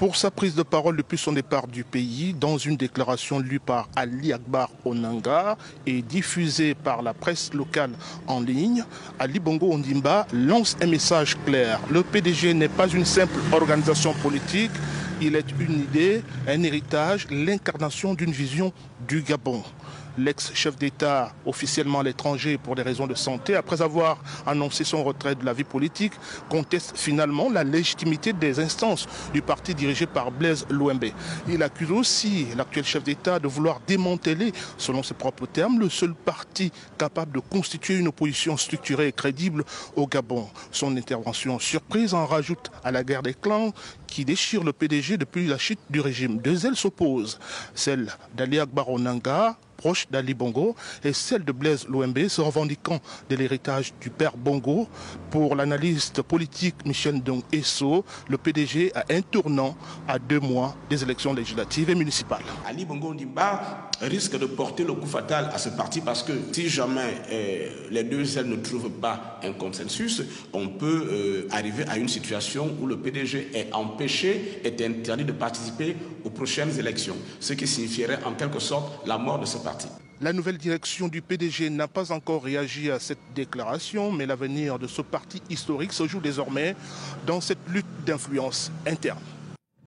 Pour sa prise de parole depuis son départ du pays, dans une déclaration lue par Ali Akbar Onanga et diffusée par la presse locale en ligne, Ali Bongo Ondimba lance un message clair. Le PDG n'est pas une simple organisation politique, il est une idée, un héritage, l'incarnation d'une vision du Gabon. L'ex-chef d'État, officiellement à l'étranger pour des raisons de santé, après avoir annoncé son retrait de la vie politique, conteste finalement la légitimité des instances du parti dirigé par Blaise Louembé. Il accuse aussi l'actuel chef d'État de vouloir démanteler, selon ses propres termes, le seul parti capable de constituer une opposition structurée et crédible au Gabon. Son intervention surprise en rajoute à la guerre des clans qui déchire le PDG depuis la chute du régime. Deux ailes s'opposent, celle d'Ali Akbar Onanga, proche d'Ali Bongo, et celle de Blaise Louembé, se revendiquant de l'héritage du père Bongo. Pour l'analyste politique Michel Ndong Esso, le PDG a un tournant à 2 mois des élections législatives et municipales. Ali Bongo Ondimba risque de porter le coup fatal à ce parti parce que si jamais les deux ailes ne trouvent pas un consensus, on peut arriver à une situation où le PDG est empêché, est interdit de participer aux prochaines élections, ce qui signifierait en quelque sorte la mort de ce parti. La nouvelle direction du PDG n'a pas encore réagi à cette déclaration, mais l'avenir de ce parti historique se joue désormais dans cette lutte d'influence interne.